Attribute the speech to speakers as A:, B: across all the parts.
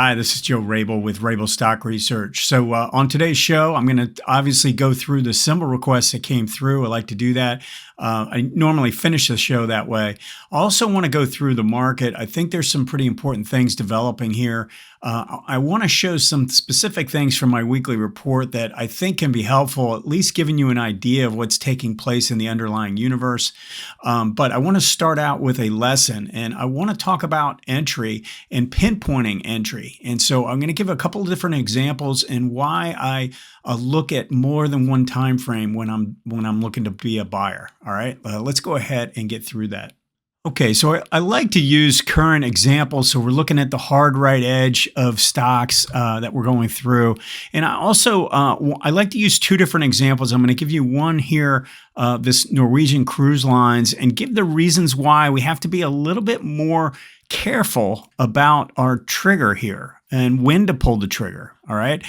A: Hi, this is Joe Rabil with Rabil Stock Research. So on today's show, I'm going to obviously go through the symbol requests that came through. I like to do that. I normally finish the show that way. I also want to go through the market. I think there's some pretty important things developing here. I want to show some specific things from my weekly report that I think can be helpful, at least giving you an idea of what's taking place in the underlying universe. But I want to start out with a lesson, and I want to talk about entry and pinpointing entry. And so I'm going to give a couple of different examples and why I look at more than one time frame when I'm looking to be a buyer. All right, let's go ahead and get through that. Okay, so I like to use current examples. So we're looking at the hard right edge of stocks that we're going through. And I also, I like to use two different examples. I'm going to give you one here, this Norwegian Cruise Lines, and give the reasons why we have to be a little bit more careful about our trigger here and when to pull the trigger, all right,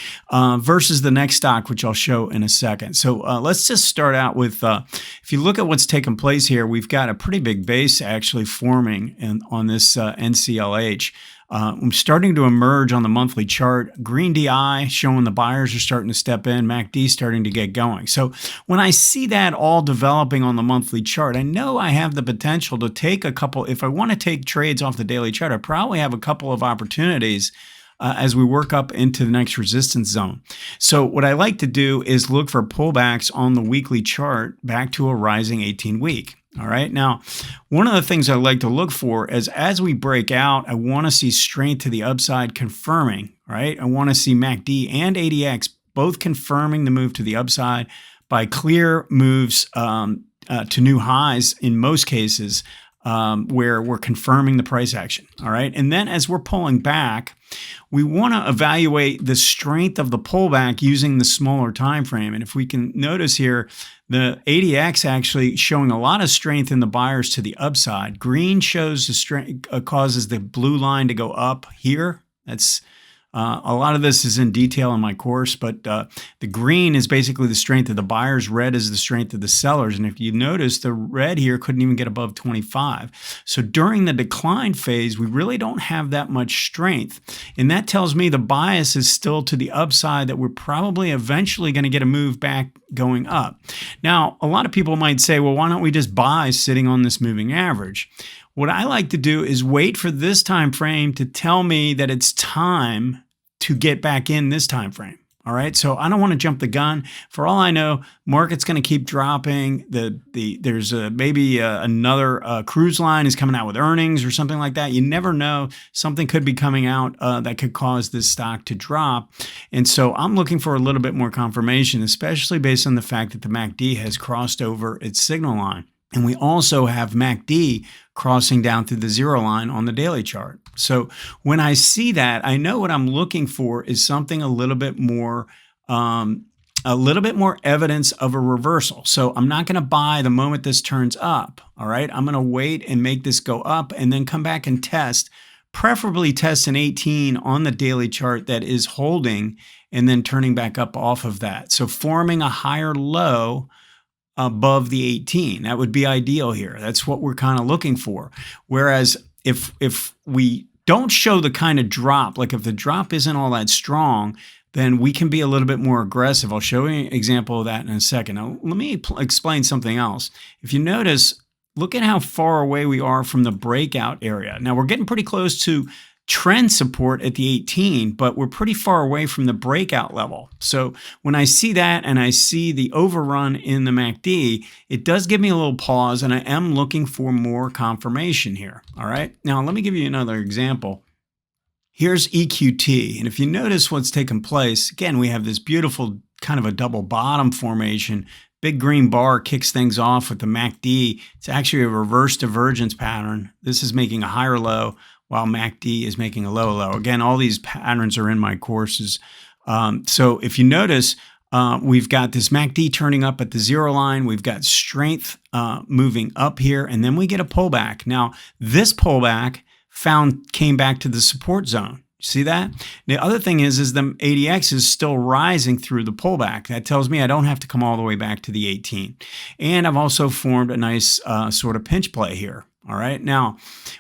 A: versus the next stock, which I'll show in a second. So let's just start out with, if you look at what's taken place here, we've got a pretty big base actually forming on this NCLH. I'm starting to emerge on the monthly chart. Green DI showing the buyers are starting to step in. MACD starting to get going. So when I see that all developing on the monthly chart, I know I have the potential to take a couple. If I want to take trades off the daily chart, I probably have a couple of opportunities as we work up into the next resistance zone. So what I like to do is look for pullbacks on the weekly chart back to a rising 18-week. All right. Now, one of the things I like to look for is as we break out, I want to see strength to the upside confirming, right? I want to see MACD and ADX both confirming the move to the upside by clear moves to new highs in most cases, where we're confirming the price action. All right. And then as we're pulling back, we want to evaluate the strength of the pullback using the smaller time frame. And if we can notice here, the ADX actually showing a lot of strength in the buyers to the upside. Green shows the strength, causes the blue line to go up here. That's a lot of this is in detail in my course, but the green is basically the strength of the buyers. Red is the strength of the sellers. And if you notice, the red here couldn't even get above 25. So during the decline phase, we really don't have that much strength. And that tells me the bias is still to the upside, that we're probably eventually going to get a move back going up. Now, a lot of people might say, well, why don't we just buy sitting on this moving average? What I like to do is wait for this time frame to tell me that it's time to get back in this time frame. All right, so I don't want to jump the gun. For all I know, market's going to keep dropping. There's maybe another cruise line is coming out with earnings or something like that. You never know. Something could be coming out that could cause this stock to drop. And so I'm looking for a little bit more confirmation, especially based on the fact that the MACD has crossed over its signal line. And we also have MACD crossing down through the zero line on the daily chart. So when I see that, I know what I'm looking for is something a little bit more evidence of a reversal. So I'm not going to buy the moment this turns up. All right. I'm going to wait and make this go up and then come back and test, preferably test an 18 on the daily chart that is holding and then turning back up off of that. So forming a higher low above the 18. That would be ideal here. That's what we're kind of looking for. Whereas if we don't show the kind of drop, like if the drop isn't all that strong, then we can be a little bit more aggressive. I'll show you an example of that in a second. Now, let me explain something else. If you notice, look at how far away we are from the breakout area. Now, we're getting pretty close to trend support at the 18, but we're pretty far away from the breakout level. So when I see that and I see the overrun in the MACD, it does give me a little pause, and I am looking for more confirmation here. All right. Now, let me give you another example. Here's EQT. And if you notice what's taken place, again, we have this beautiful kind of a double bottom formation. Big green bar kicks things off with the MACD. It's actually a reverse divergence pattern. This is making a higher low, while MACD is making a low low. Again, all these patterns are in my courses. So if you notice, we've got this MACD turning up at the zero line. We've got strength moving up here, and then we get a pullback. Now, this pullback came back to the support zone. See that? The other thing is the ADX is still rising through the pullback. That tells me I don't have to come all the way back to the 18. And I've also formed a nice sort of pinch play here. All right. Now,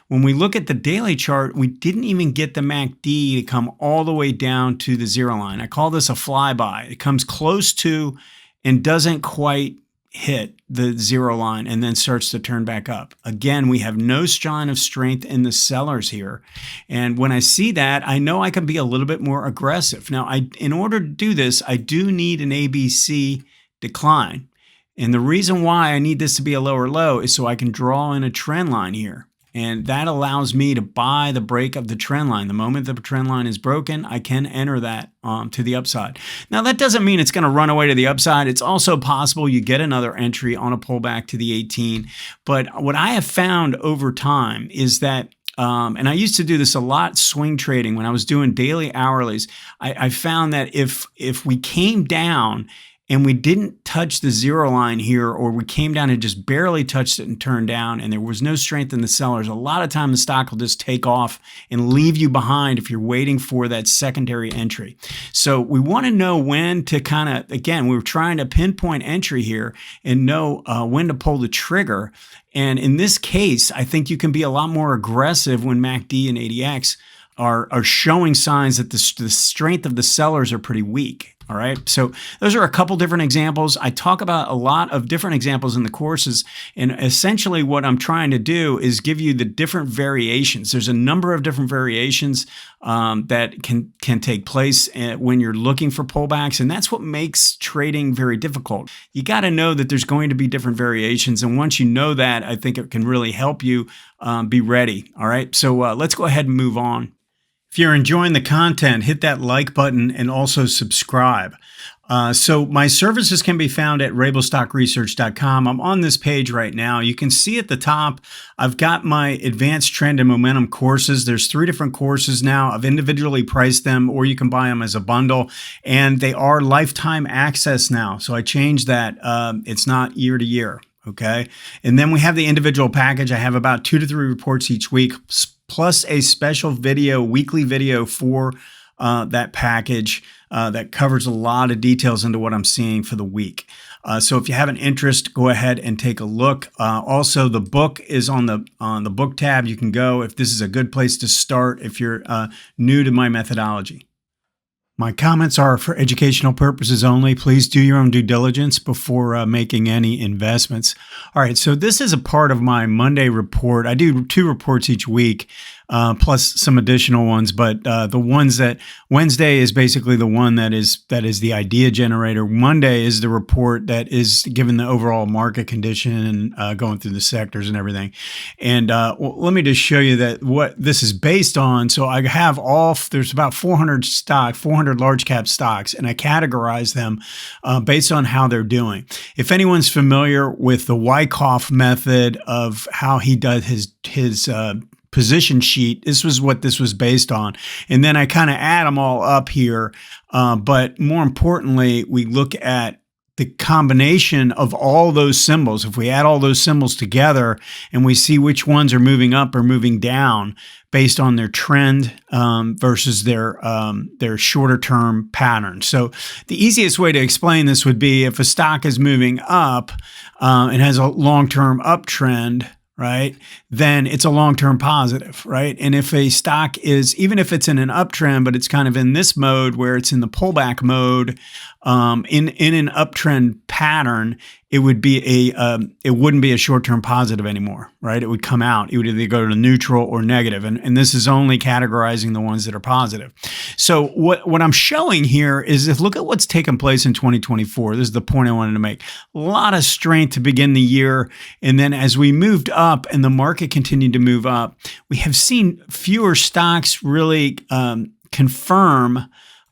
A: when we look at the daily chart, we didn't even get the MACD to come all the way down to the zero line. I call this a flyby. It comes close to and doesn't quite hit the zero line and then starts to turn back up. Again, we have no sign of strength in the sellers here. And when I see that, I know I can be a little bit more aggressive. Now, in order to do this, I do need an ABC decline. And the reason why I need this to be a lower low is so I can draw in a trend line here. And that allows me to buy the break of the trend line. The moment the trend line is broken, I can enter that to the upside. Now, that doesn't mean it's going to run away to the upside. It's also possible you get another entry on a pullback to the 18. But what I have found over time is that and I used to do this a lot, swing trading, when I was doing daily hourlies. I found that if we came down and we didn't touch the zero line here, or we came down and just barely touched it and turned down, and there was no strength in the sellers, a lot of time the stock will just take off and leave you behind if you're waiting for that secondary entry. So we want to know when to kind of, again, we're trying to pinpoint entry here and know when to pull the trigger. And in this case, I think you can be a lot more aggressive when MACD and ADX are showing signs that the strength of the sellers are pretty weak. All right. So those are a couple different examples. I talk about a lot of different examples in the courses. And essentially what I'm trying to do is give you the different variations. There's a number of different variations that can take place when you're looking for pullbacks. And that's what makes trading very difficult. You got to know that there's going to be different variations. And once you know that, I think it can really help you be ready. All right. So let's go ahead and move on. If you're enjoying the content, hit that like button and also subscribe. So my services can be found at rabilstockresearch.com. I'm on this page right now. You can see at the top, I've got my advanced trend and momentum courses. There's 3 different courses now. I've individually priced them, or you can buy them as a bundle, and they are lifetime access now. So I changed that. It's not year to year. Okay. And then we have the individual package. I have about 2 to 3 reports each week, plus a special video, weekly video for that package that covers a lot of details into what I'm seeing for the week. So if you have an interest, go ahead and take a look. Also, the book is on the book tab. You can go if this is a good place to start if you're new to my methodology. My comments are for educational purposes only. Please do your own due diligence before making any investments. All right, so this is a part of my Monday report. I do 2 reports each week, plus some additional ones. But the ones that Wednesday is basically the one that is the idea generator. Monday is the report that is given the overall market condition and going through the sectors and everything. And well, let me just show you that what this is based on. So I have there's about 400 large cap stocks, and I categorize them based on how they're doing. If anyone's familiar with the Wyckoff method of how he does his position sheet, this was what this was based on. And then I kind of add them all up here. But more importantly, we look at the combination of all those symbols. If we add all those symbols together and we see which ones are moving up or moving down based on their trend versus their shorter term pattern. So the easiest way to explain this would be if a stock is moving up and has a long-term uptrend, right, then it's a long-term positive, right? And if a stock is, even if it's in an uptrend, but it's kind of in this mode where it's in the pullback mode, in an uptrend pattern, it would be it wouldn't be a short-term positive anymore, right? It would come out. It would either go to neutral or negative. And this is only categorizing the ones that are positive. So what I'm showing here is look at what's taken place in 2024. This is the point I wanted to make. A lot of strength to begin the year. And then as we moved up and the market continued to move up, we have seen fewer stocks really confirm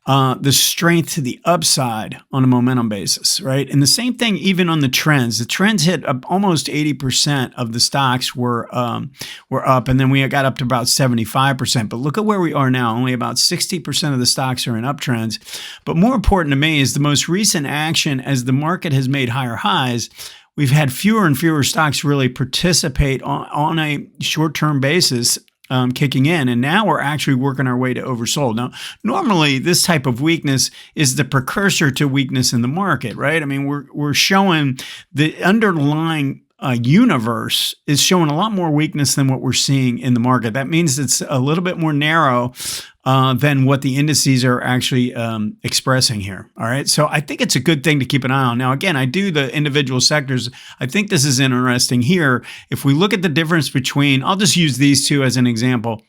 A: the strength to the upside on a momentum basis, right? And the same thing even on the trends. The trends hit almost 80% of the stocks were up, and then we got up to about 75%. But look at where we are now. Only about 60% of the stocks are in uptrends. But more important to me is the most recent action as the market has made higher highs. We've had fewer and fewer stocks really participate on a short-term basis kicking in. And now we're actually working our way to oversold. Now, normally this type of weakness is the precursor to weakness in the market, right? I mean, we're showing the underlying universe is showing a lot more weakness than what we're seeing in the market. That means it's a little bit more narrow than what the indices are actually expressing here. All right. So I think it's a good thing to keep an eye on. Now, again, I do the individual sectors. I think this is interesting here. If we look at the difference between, I'll just use these two as an example.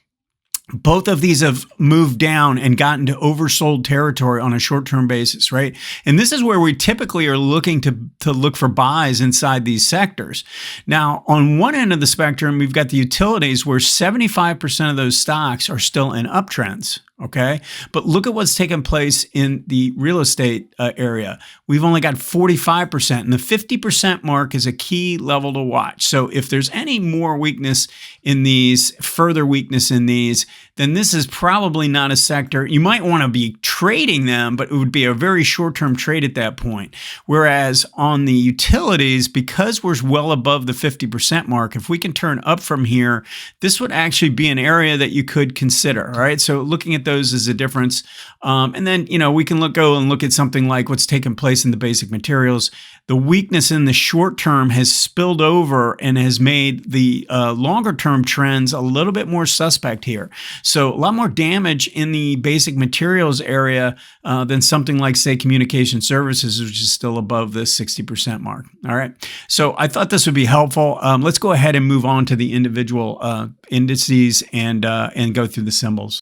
A: Both of these have moved down and gotten to oversold territory on a short-term basis, right? And this is where we typically are looking to look for buys inside these sectors. Now, on one end of the spectrum, we've got the utilities where 75% of those stocks are still in uptrends. Okay. But look at what's taken place in the real estate area. We've only got 45%, and the 50% mark is a key level to watch. So if there's any more weakness in these, further weakness in these, then this is probably not a sector. You might want to be trading them, but it would be a very short-term trade at that point. Whereas on the utilities, because we're well above the 50% mark, if we can turn up from here, this would actually be an area that you could consider. All right. So looking at those is a difference. And then, we can go and look at something like what's taken place in the basic materials. The weakness in the short term has spilled over and has made the longer term trends a little bit more suspect here. So a lot more damage in the basic materials area than something like, say, communication services, which is still above the 60% mark. All right. So I thought this would be helpful. Let's go ahead and move on to the individual indices and go through the symbols.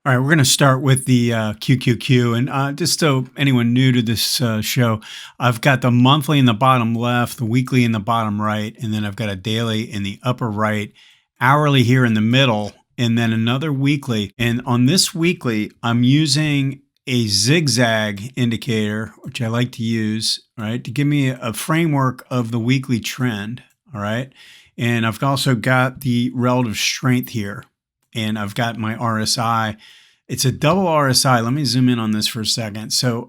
A: All right, we're going to start with the QQQ. And just so anyone new to this show, I've got the monthly in the bottom left, the weekly in the bottom right, and then I've got a daily in the upper right, hourly here in the middle, and then another weekly. And on this weekly, I'm using a zigzag indicator, which I like to use, right, to give me a framework of the weekly trend. All right. And I've also got the relative strength here. And I've got my RSI. It's a double RSI. Let me zoom in on this for a second. So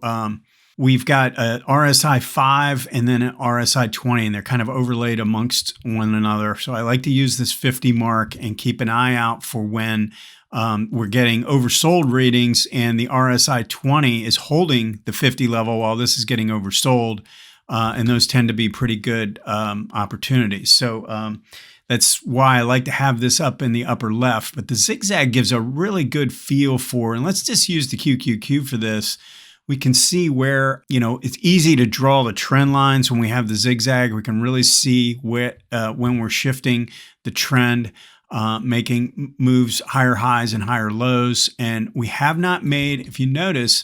A: we've got a RSI 5 and then an RSI 20, and they're kind of overlaid amongst one another. So I like to use this 50 mark and keep an eye out for when we're getting oversold readings and the RSI 20 is holding the 50 level while this is getting oversold. And those tend to be pretty good opportunities. So that's why I like to have this up in the upper left. But the zigzag gives a really good feel for, and let's just use the QQQ for this. We can see where, it's easy to draw the trend lines when we have the zigzag. We can really see when we're shifting the trend, making moves, higher highs and higher lows. And we have not made, if you notice,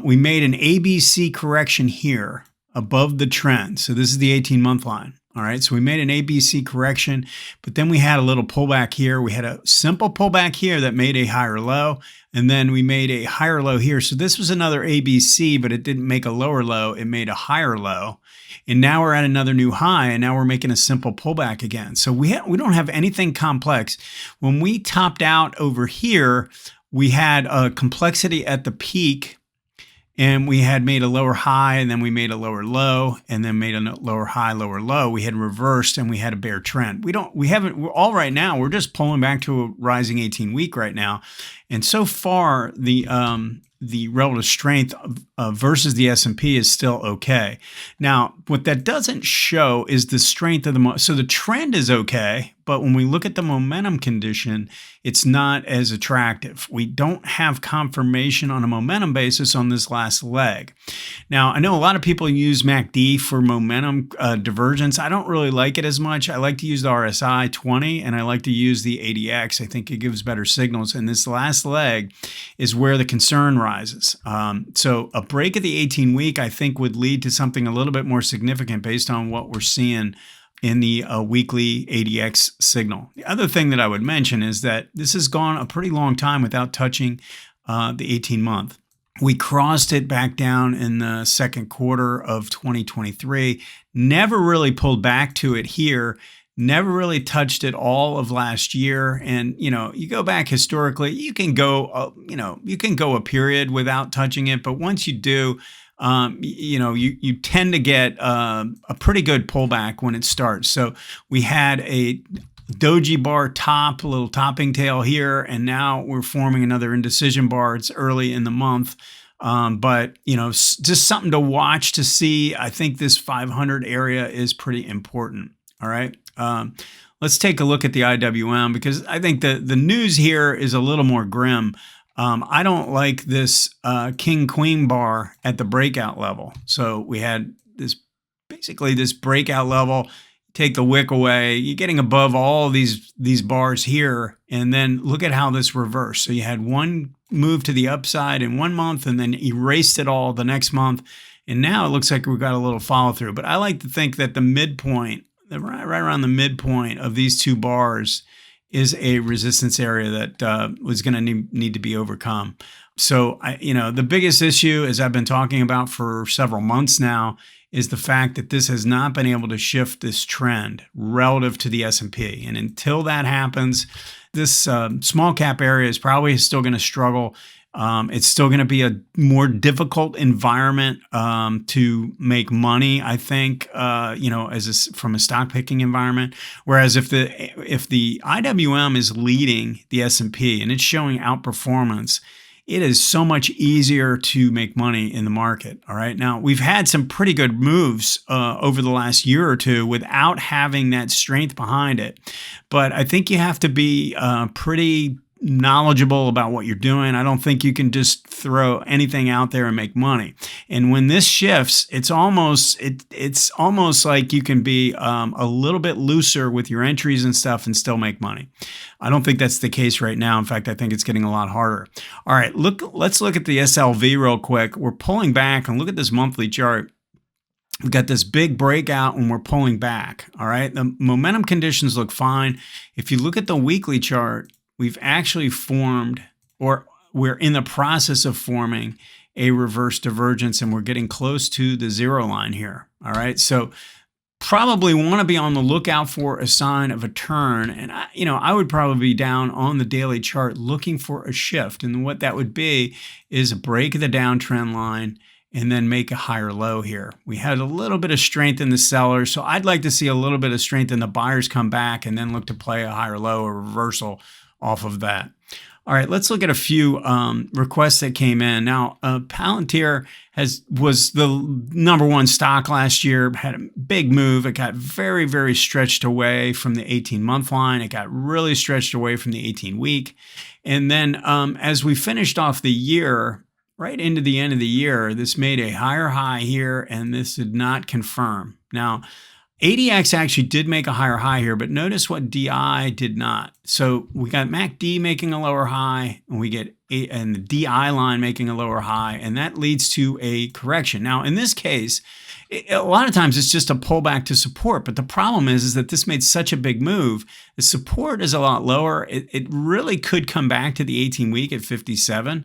A: we made an ABC correction here above the trend. So this is the 18-month line. All right, so we made an ABC correction, but then we had a little pullback here. We had a simple pullback here that made a higher low, and then we made a higher low here. So this was another ABC, but it didn't make a lower low. It made a higher low, and now we're at another new high, and now we're making a simple pullback again. So we don't have anything complex. When we topped out over here, we had a complexity at the peak, and we had made a lower high, and then we made a lower low, and then made a lower high, lower low. We had reversed, and we had a bear trend. We're all right now, we're just pulling back to a rising 18-week right now. And so far, the relative strength versus the S&P is still okay. Now, what that doesn't show is the strength of so the trend is okay, but when we look at the momentum condition, it's not as attractive. We don't have confirmation on a momentum basis on this last leg. Now, I know a lot of people use MACD for momentum divergence. I don't really like it as much. I like to use the RSI 20, and I like to use the ADX. I think it gives better signals. And this last leg is where the concern rises. So a break of the 18-week, I think, would lead to something a little bit more significant based on what we're seeing in the weekly ADX signal. The other thing that I would mention is that this has gone a pretty long time without touching the 18-month. We crossed it back down in the second quarter of 2023, never really pulled back to it here, never really touched it all of last year. And, you go back historically, you can go a period without touching it. But once you do, you tend to get a pretty good pullback when it starts. So we had a doji bar top, a little topping tail here, and now we're forming another indecision bar. It's early in the month. But just something to watch to see. I think this 500 area is pretty important. All right. Let's take a look at the IWM because I think the news here is a little more grim. I don't like this king queen bar at the breakout level. So we had basically this breakout level. Take the wick away, you're getting above all these bars here, and then look at how this reversed. So you had one move to the upside in 1 month and then erased it all the next month, and now it looks like we've got a little follow through. But I like to think that the midpoint, right around the midpoint of these two bars, is a resistance area that was going to need to be overcome. So the biggest issue, as I've been talking about for several months now, is the fact that this has not been able to shift this trend relative to the S&P. And until that happens, this small cap area is probably still going to struggle. It's still going to be a more difficult environment to make money, I think, from a stock picking environment. Whereas if the IWM is leading the S&P and it's showing outperformance, it is so much easier to make money in the market. All right. Now, we've had some pretty good moves over the last year or two without having that strength behind it. But I think you have to be pretty knowledgeable about what you're doing. I don't think you can just throw anything out there and make money. And when this shifts, it's almost like you can be a little bit looser with your entries and stuff and still make money. I don't think that's the case right now. In fact, I think it's getting a lot harder. All right, let's look at the SLV real quick. We're pulling back and look at this monthly chart. We've got this big breakout and we're pulling back. All right, the momentum conditions look fine. If you look at the weekly chart, we've actually formed, or we're in the process of forming, a reverse divergence, and we're getting close to the zero line here. All right, so probably want to be on the lookout for a sign of a turn, and I would probably be down on the daily chart looking for a shift, and what that would be is a break of the downtrend line and then make a higher low here. We had a little bit of strength in the sellers, so I'd like to see a little bit of strength in the buyers come back and then look to play a higher low or reversal off of that. All right, let's look at a few requests that came in. Now, Palantir was the #1 stock last year, had a big move. It got very, very stretched away from the 18-month line. It got really stretched away from the 18-week. And then as we finished off the year, right into the end of the year, this made a higher high here, and this did not confirm. Now, ADX actually did make a higher high here, but notice what DI did not. So we got MACD making a lower high, and we get and the DI line making a lower high, and that leads to a correction. Now, in this case, a lot of times it's just a pullback to support, but the problem is that this made such a big move. The support is a lot lower. It really could come back to the 18-week at 57.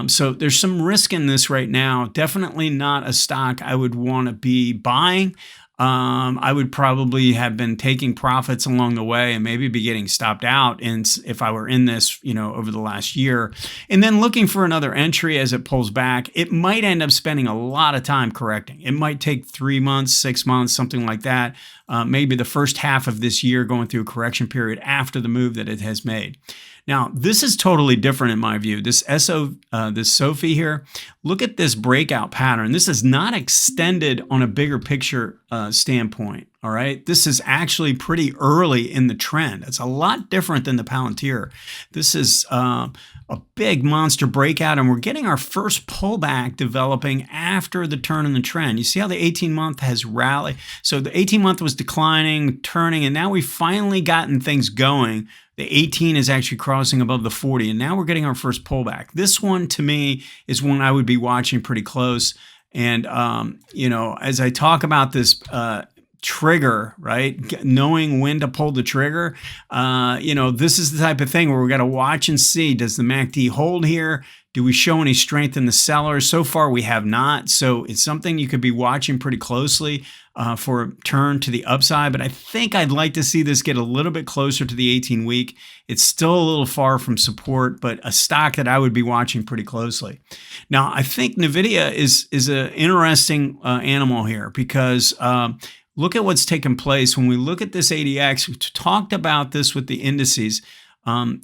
A: So there's some risk in this right now. Definitely not a stock I would want to be buying. I would probably have been taking profits along the way and maybe be getting stopped out if I were in this, over the last year, and then looking for another entry as it pulls back. It might end up spending a lot of time correcting. It might take 3 months, 6 months, something like that. Maybe the first half of this year going through a correction period after the move that it has made. Now, this is totally different in my view. This Sofi here, look at this breakout pattern. This is not extended on a bigger picture standpoint, all right? This is actually pretty early in the trend. It's a lot different than the Palantir. This is a big monster breakout, and we're getting our first pullback developing after the turn in the trend. You see how the 18-month has rallied? So the 18-month was declining, turning, and now we've finally gotten things going. The 18 is actually crossing above the 40, and now we're getting our first pullback. This one, to me, is one I would be watching pretty close. And, as I talk about this trigger, right, knowing when to pull the trigger, this is the type of thing where we got to watch and see, does the MACD hold here? Do we show any strength in the sellers? So far, we have not. So it's something you could be watching pretty closely for a turn to the upside. But I think I'd like to see this get a little bit closer to the 18-week. It's still a little far from support, but a stock that I would be watching pretty closely. Now, I think Nvidia is an interesting animal here because look at what's taken place. When we look at this ADX, we talked about this with the indices.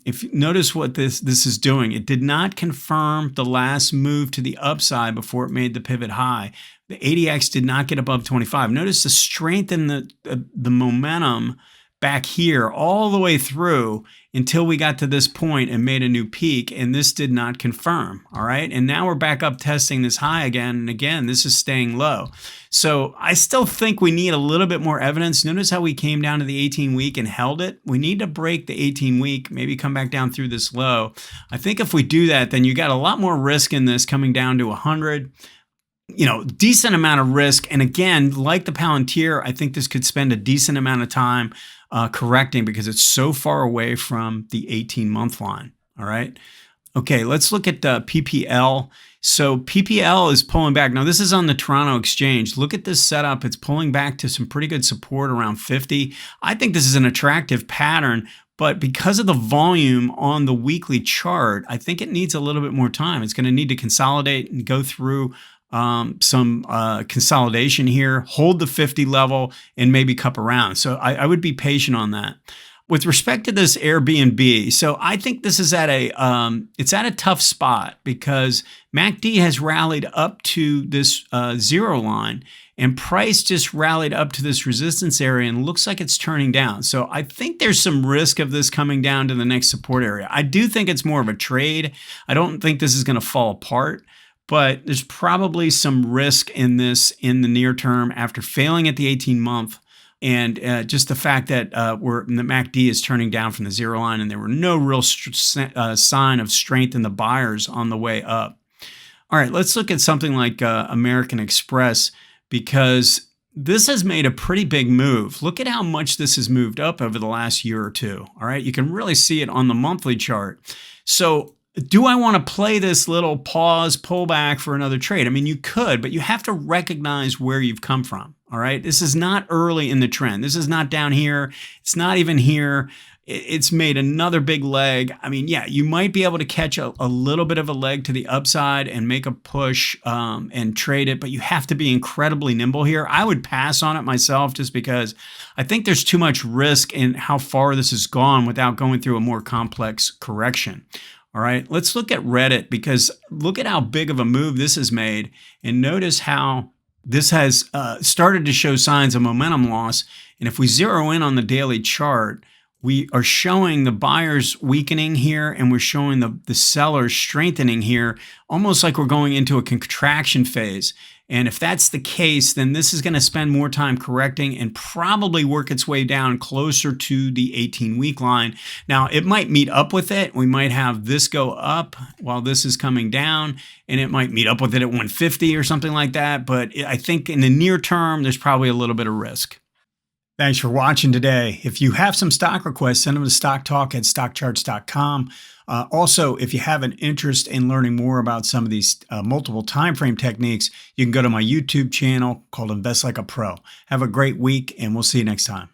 A: If you notice what this is doing, it did not confirm the last move to the upside before it made the pivot high. The ADX did not get above 25. Notice the strength in the momentum back here all the way through until we got to this point and made a new peak, and this did not confirm. All right, and now we're back up testing this high again, and again this is staying low. So I still think we need a little bit more evidence. Notice how we came down to the 18-week and held it. We need to break the 18-week, maybe come back down through this low. I think if we do that, then you got a lot more risk in this coming down to 100. Decent amount of risk. And again, like the Palantir, I think this could spend a decent amount of time correcting because it's so far away from the 18-month line. All right. Okay, let's look at the PPL. So PPL is pulling back. Now this is on the Toronto Exchange. Look at this setup. It's pulling back to some pretty good support around 50. I think this is an attractive pattern, but because of the volume on the weekly chart, I think it needs a little bit more time. It's going to need to consolidate and go through some consolidation here, hold the 50 level, and maybe cup around. So I would be patient on that. With respect to this Airbnb, so I think this is at it's at a tough spot because MACD has rallied up to this zero line, and price just rallied up to this resistance area and looks like it's turning down. So I think there's some risk of this coming down to the next support area. I do think it's more of a trade. I don't think this is going to fall apart, but there's probably some risk in this in the near term after failing at the 18-month. And just the fact that the MACD is turning down from the zero line and there were no real sign of strength in the buyers on the way up. All right, let's look at something like American Express because this has made a pretty big move. Look at how much this has moved up over the last year or two. All right, you can really see it on the monthly chart. So do I want to play this little pause, pullback for another trade? I mean, you could, but you have to recognize where you've come from. All right. This is not early in the trend. This is not down here. It's not even here. It's made another big leg. I mean, yeah, you might be able to catch a little bit of a leg to the upside and make a push and trade it, but you have to be incredibly nimble here. I would pass on it myself just because I think there's too much risk in how far this has gone without going through a more complex correction. All right, let's look at Reddit because look at how big of a move this has made and notice how this has started to show signs of momentum loss. And if we zero in on the daily chart, we are showing the buyers weakening here and we're showing the sellers strengthening here, almost like we're going into a contraction phase. And if that's the case, then this is going to spend more time correcting and probably work its way down closer to the 18-week line. Now, it might meet up with it. We might have this go up while this is coming down, and it might meet up with it at 150 or something like that. But I think in the near term, there's probably a little bit of risk. Thanks for watching today. If you have some stock requests, send them to stocktalk@stockcharts.com. Also, if you have an interest in learning more about some of these multiple time frame techniques, you can go to my YouTube channel called Invest Like a Pro. Have a great week, and we'll see you next time.